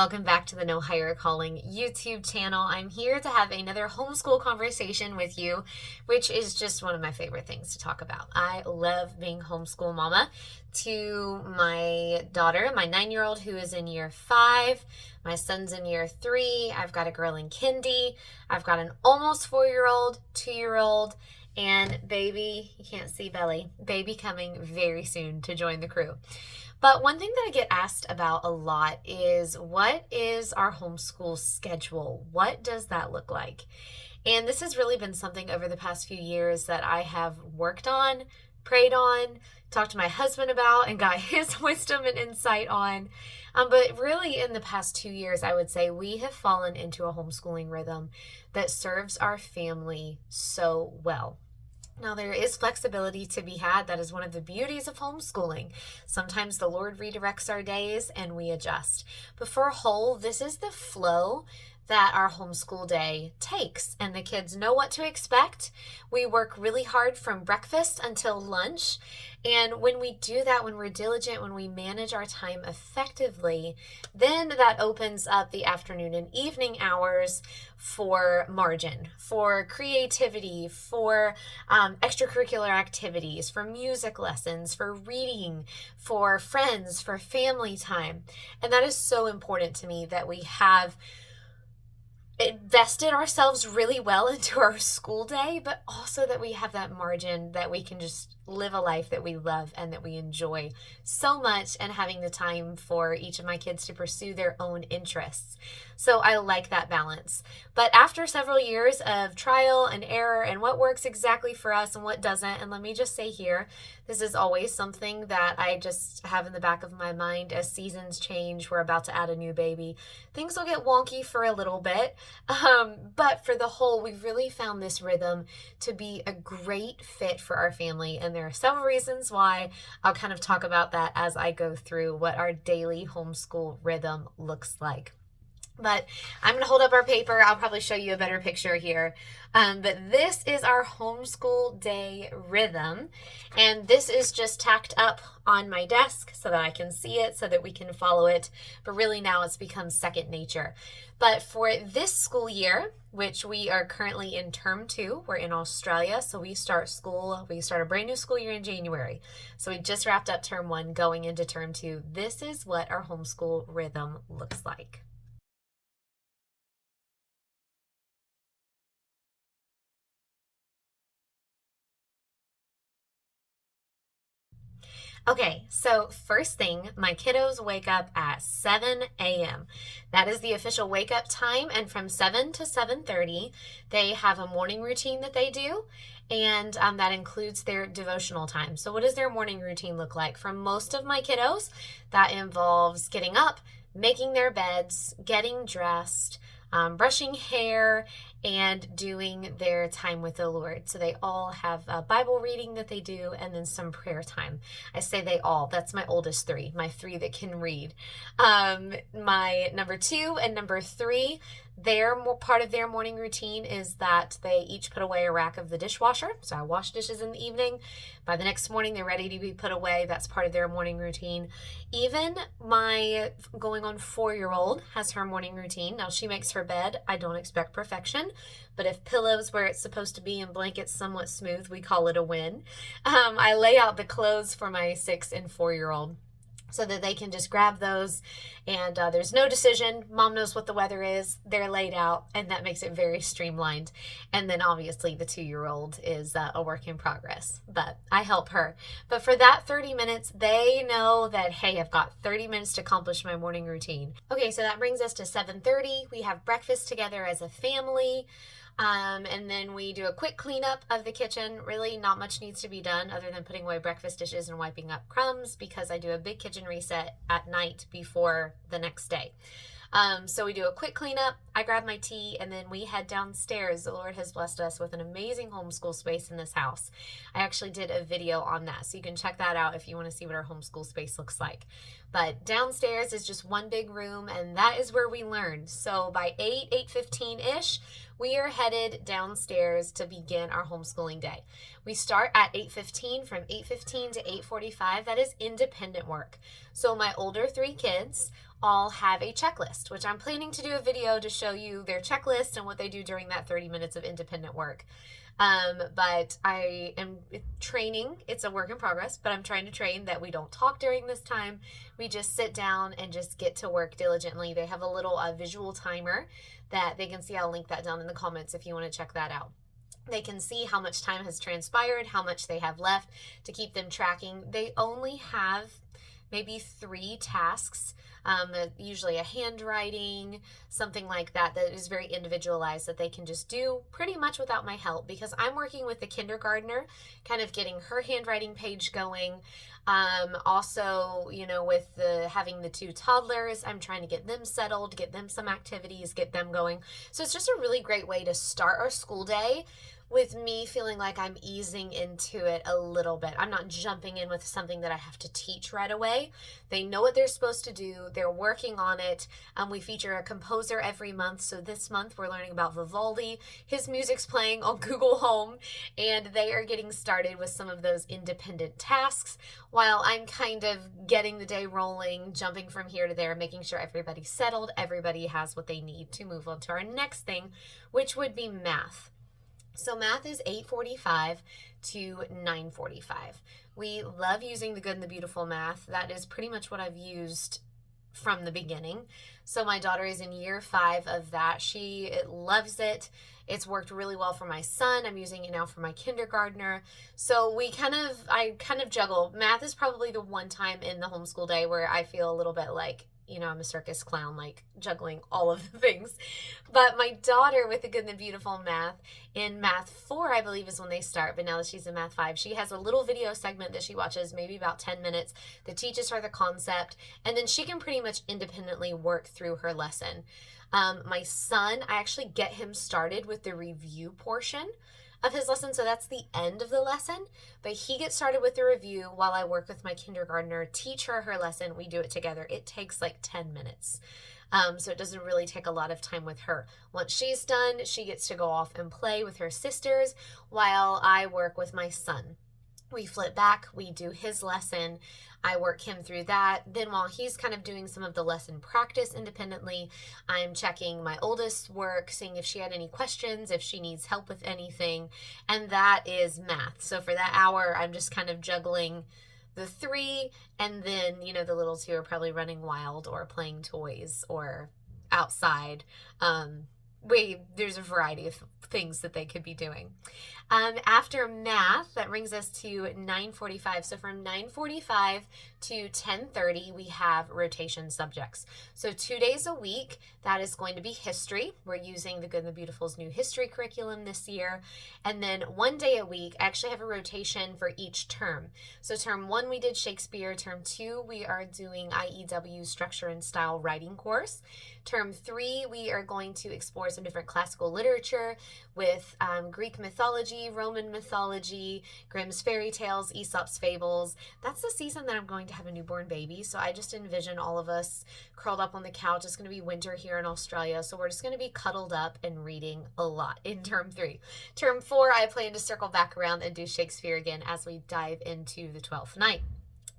welcome back to the No Higher Calling YouTube channel. I'm here to have another homeschool conversation with you, which is just one of my favorite things to talk about. I love being homeschool mama to my daughter, my 9-year-old who is in year 5. My son's in year 3. I've got a girl in kindy. I've got an almost 4-year-old, 2-year-old, and baby, you can't see belly, baby coming very soon to join the crew. But one thing that I get asked about a lot is, what is our homeschool schedule? What does that look like? And this has really been something over the past few years that I have worked on, prayed on, talked to my husband about, and got his wisdom and insight on. But really in the past 2 years, I would say we have fallen into a homeschooling rhythm that serves our family so well. Now, there is flexibility to be had. That is one of the beauties of homeschooling. Sometimes the Lord redirects our days and we adjust. But for a whole, this is the flow that our homeschool day takes, and the kids know what to expect. We work really hard from breakfast until lunch, and when we do that, when we're diligent, when we manage our time effectively, then that opens up the afternoon and evening hours for margin, for creativity, for extracurricular activities, for music lessons, for reading, for friends, for family time. And that is so important to me, that we have invested ourselves really well into our school day, but also that we have that margin that we can just live a life that we love and that we enjoy so much, and having the time for each of my kids to pursue their own interests. So I like that balance. But after several years of trial and error and what works exactly for us and what doesn't, and let me just say here, this is always something that I just have in the back of my mind. As seasons change, we're about to add a new baby, things will get wonky for a little bit. But for the whole, we've really found this rhythm to be a great fit for our family. And there are several reasons why. I'll kind of talk about that as I go through what our daily homeschool rhythm looks like. But I'm going to hold up our paper. I'll probably show you a better picture here. But this is our homeschool day rhythm. And this is just tacked up on my desk so that I can see it, so that we can follow it. But really now it's become second nature. But for this school year, which we are currently in term 2, we're in Australia. So we start a brand new school year in January. So we just wrapped up term 1 going into term 2. This is what our homeschool rhythm looks like. Okay, so first thing, my kiddos wake up at 7 a.m. That is the official wake up time, and from 7 to 7:30, they have a morning routine that they do, and that includes their devotional time. So what does their morning routine look like? For most of my kiddos, that involves getting up, making their beds, getting dressed, brushing hair, and doing their time with the Lord. So they all have a Bible reading that they do, and then some prayer time. I say they all, that's my oldest 3, my 3 that can read. My number 2 and number 3, part of their morning routine is that they each put away a rack of the dishwasher. So I wash dishes in the evening. By the next morning, they're ready to be put away. That's part of their morning routine. Even my going on 4-year-old has her morning routine. Now she makes her bed. I don't expect perfection, but if pillows where it's supposed to be and blankets somewhat smooth, we call it a win. I lay out the clothes for my 6 and 4-year-old so that they can just grab those, and there's no decision. Mom knows what the weather is. They're laid out, and that makes it very streamlined. And then obviously the 2-year-old is a work in progress, but I help her. But for that 30 minutes, they know that, hey, I've got 30 minutes to accomplish my morning routine. Okay, so that brings us to 7:30. We have breakfast together as a family. And then we do a quick cleanup of the kitchen. Really not much needs to be done other than putting away breakfast dishes and wiping up crumbs, because I do a big kitchen reset at night before the next day. So we do a quick cleanup, I grab my tea, and then we head downstairs. The Lord has blessed us with an amazing homeschool space in this house. I actually did a video on that, so you can check that out if you want to see what our homeschool space looks like. But downstairs is just one big room, and that is where we learn. So by 8:15-ish, we are headed downstairs to begin our homeschooling day. We start at 8:15. From 8:15 to 8:45, that is independent work. So my older 3 kids all have a checklist, which I'm planning to do a video to show you their checklist and what they do during that 30 minutes of independent work. But I am training. It's a work in progress, but I'm trying to train that we don't talk during this time. We just sit down and just get to work diligently. They have a little visual timer that they can see. I'll link that down in the comments if you want to check that out. They can see how much time has transpired, how much they have left to keep them tracking. They only have maybe 3 tasks, usually a handwriting, something like that, that is very individualized that they can just do pretty much without my help, because I'm working with the kindergartner, kind of getting her handwriting page going. Also, with having the 2 toddlers, I'm trying to get them settled, get them some activities, get them going. So it's just a really great way to start our school day with me feeling like I'm easing into it a little bit. I'm not jumping in with something that I have to teach right away. They know what they're supposed to do. They're working on it. We feature a composer every month. So this month we're learning about Vivaldi. His music's playing on Google Home, and they are getting started with some of those independent tasks while I'm kind of getting the day rolling, jumping from here to there, making sure everybody's settled, everybody has what they need to move on to our next thing, which would be math. So math is 8:45 to 9:45. We love using the Good and the Beautiful math. That is pretty much what I've used from the beginning. So my daughter is in year 5 of that. She loves it. It's worked really well for my son. I'm using it now for my kindergartner. So I kind of juggle. Math is probably the one time in the homeschool day where I feel a little bit like, I'm a circus clown, like juggling all of the things. But my daughter, with the Good and the Beautiful math, in math 4, I believe, is when they start. But now that she's in math 5, she has a little video segment that she watches, maybe about 10 minutes, that teaches her the concept. And then she can pretty much independently work through her lesson. My son, I actually get him started with the review portion of his lesson. So that's the end of the lesson, but he gets started with the review while I work with my kindergartner, teach her lesson. We do it together. It takes like 10 minutes. So it doesn't really take a lot of time with her. Once she's done, she gets to go off and play with her sisters while I work with my son. We flip back, we do his lesson, I work him through that. Then while he's kind of doing some of the lesson practice independently, I'm checking my oldest work, seeing if she had any questions, if she needs help with anything, and that is math. So for that hour, I'm just kind of juggling the 3, and then, the little 2 are probably running wild or playing toys or outside. There's a variety of things that they could be doing. After math, that brings us to 9:45. So from 9:45 to 10:30, we have rotation subjects. So 2 days a week, that is going to be history. We're using the Good and the Beautiful's new history curriculum this year. And then 1 day a week, I actually have a rotation for each term. So term 1, we did Shakespeare. Term 2, we are doing IEW structure and style writing course. Term 3, we are going to explore some different classical literature with Greek mythology, Roman mythology, Grimm's fairy tales, Aesop's fables. That's the season that I'm going to have a newborn baby. So I just envision all of us curled up on the couch. It's going to be winter here in Australia. So we're just going to be cuddled up and reading a lot in term 3. Term 4, I plan to circle back around and do Shakespeare again as we dive into the 12th night.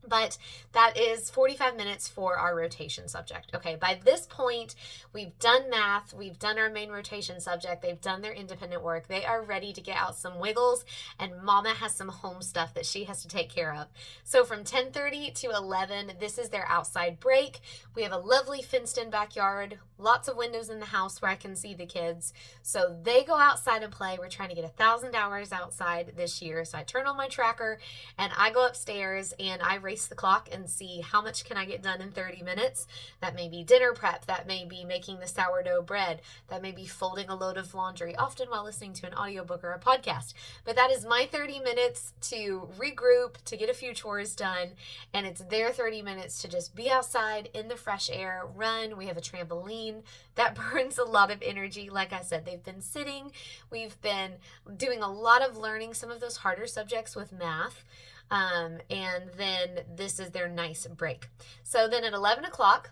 But that is 45 minutes for our rotation subject. Okay, by this point, we've done math, we've done our main rotation subject, they've done their independent work, they are ready to get out some wiggles, and Mama has some home stuff that she has to take care of. So from 10:30 to 11, this is their outside break. We have a lovely fenced-in backyard, lots of windows in the house where I can see the kids. So they go outside and play. We're trying to get 1,000 hours outside this year. So I turn on my tracker, and I go upstairs, and I race the clock and see how much can I get done in 30 minutes. That may be dinner prep, that may be making the sourdough bread, that may be folding a load of laundry, often while listening to an audiobook or a podcast. But that is my 30 minutes to regroup, to get a few chores done, and it's their 30 minutes to just be outside in the fresh air, run. We have a trampoline that burns a lot of energy. Like I said, they've been sitting, we've been doing a lot of learning some of those harder subjects with math. And then this is their nice break. So then at 11 o'clock,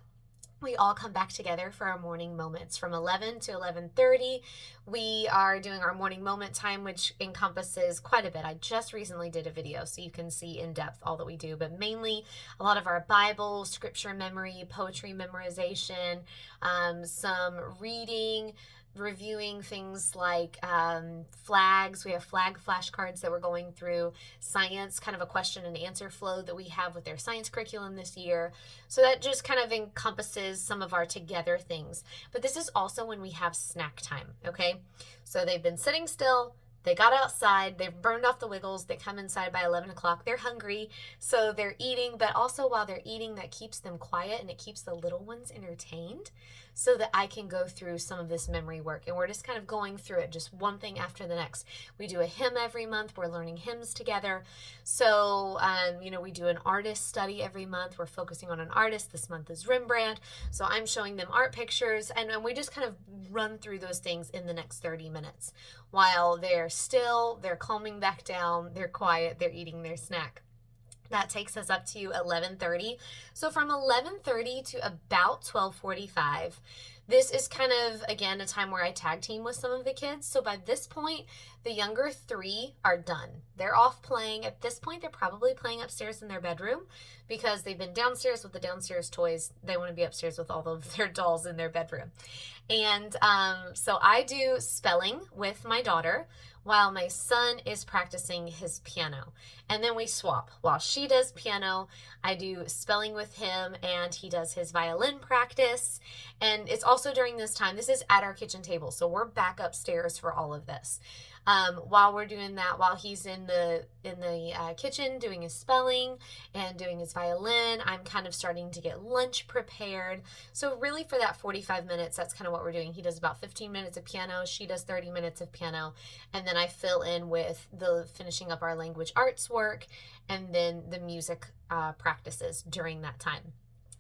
we all come back together for our morning moments from 11 to 11:30. We are doing our morning moment time, which encompasses quite a bit. I just recently did a video so you can see in depth all that we do, but mainly a lot of our Bible, scripture memory, poetry memorization, some reading, reviewing things like flags. We have flag flashcards that we're going through, science, kind of a question and answer flow that we have with their science curriculum this year. So that just kind of encompasses some of our together things. But this is also when we have snack time, okay? So they've been sitting still. They got outside, they've burned off the wiggles, they come inside by 11 o'clock, they're hungry, so they're eating, but also while they're eating, that keeps them quiet and it keeps the little ones entertained so that I can go through some of this memory work. And we're just kind of going through it, just one thing after the next. We do a hymn every month, we're learning hymns together. So, we do an artist study every month. We're focusing on an artist. This month is Rembrandt. So I'm showing them art pictures, and we just kind of run through those things in the next 30 minutes. While they're still, they're calming back down, they're quiet, they're eating their snack. That takes us up to 11:30. So from 11:30 to about 12:45, this is kind of, again, a time where I tag team with some of the kids. So by this point, the younger 3 are done. They're off playing. At this point, they're probably playing upstairs in their bedroom because they've been downstairs with the downstairs toys. They want to be upstairs with all of their dolls in their bedroom. And so I do spelling with my daughter while my son is practicing his piano. And then we swap. While she does piano, I do spelling with him and he does his violin practice. And it's also during this time, this is at our kitchen table, so we're back upstairs for all of this. While we're doing that, while he's in the kitchen doing his spelling and doing his violin, I'm kind of starting to get lunch prepared. So really for that 45 minutes, that's kind of what we're doing. He does about 15 minutes of piano, she does 30 minutes of piano, and then I fill in with the finishing up our language arts work and then the music practices during that time.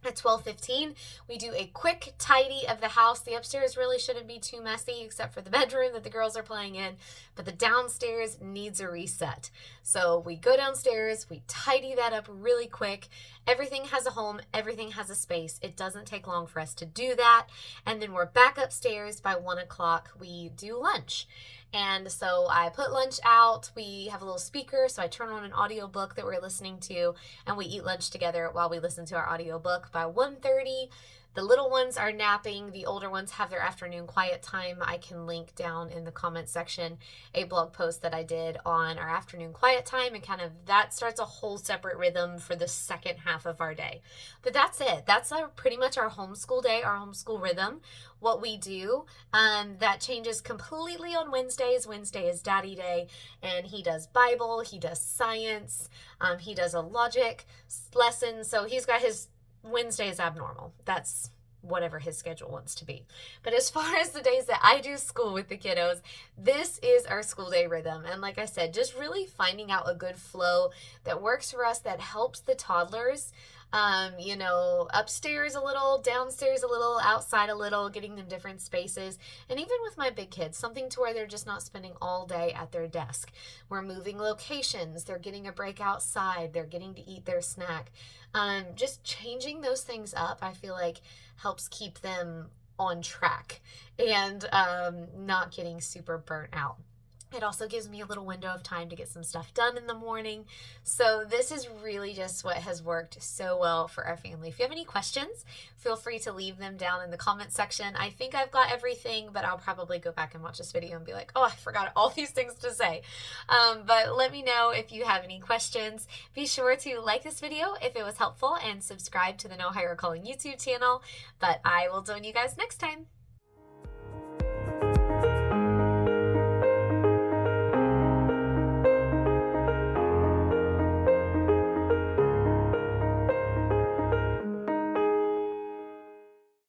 At 12:15, we do a quick tidy of the house. The upstairs really shouldn't be too messy except for the bedroom that the girls are playing in, but the downstairs needs a reset. So we go downstairs, we tidy that up really quick. Everything has a home, everything has a space. It doesn't take long for us to do that. And then we're back upstairs by 1 o'clock. We do lunch. And so I put lunch out. We have a little speaker, so I turn on an audiobook that we're listening to, and we eat lunch together while we listen to our audiobook. By 1:30, the little ones are napping. The older ones have their afternoon quiet time. I can link down in the comment section a blog post that I did on our afternoon quiet time, and kind of that starts a whole separate rhythm for the second half of our day. But that's it. That's pretty much our homeschool day, our homeschool rhythm. What we do, that changes completely on Wednesdays. Wednesday is Daddy Day, and he does Bible, he does science, he does a logic lesson. So he's got his Wednesday is abnormal. That's whatever his schedule wants to be. But as far as the days that I do school with the kiddos, this is our school day rhythm. And like I said, just really finding out a good flow that works for us, that helps the toddlers, upstairs a little, downstairs a little, outside a little, getting them different spaces. And even with my big kids, something to where they're just not spending all day at their desk. We're moving locations. They're getting a break outside. They're getting to eat their snack. Just changing those things up, I feel like helps keep them on track and not getting super burnt out. It also gives me a little window of time to get some stuff done in the morning. So this is really just what has worked so well for our family. If you have any questions, feel free to leave them down in the comment section. I think I've got everything, but I'll probably go back and watch this video and be like, oh, I forgot all these things to say. But let me know if you have any questions. Be sure to like this video if it was helpful and subscribe to the No Higher Calling YouTube channel. But I will join you guys next time.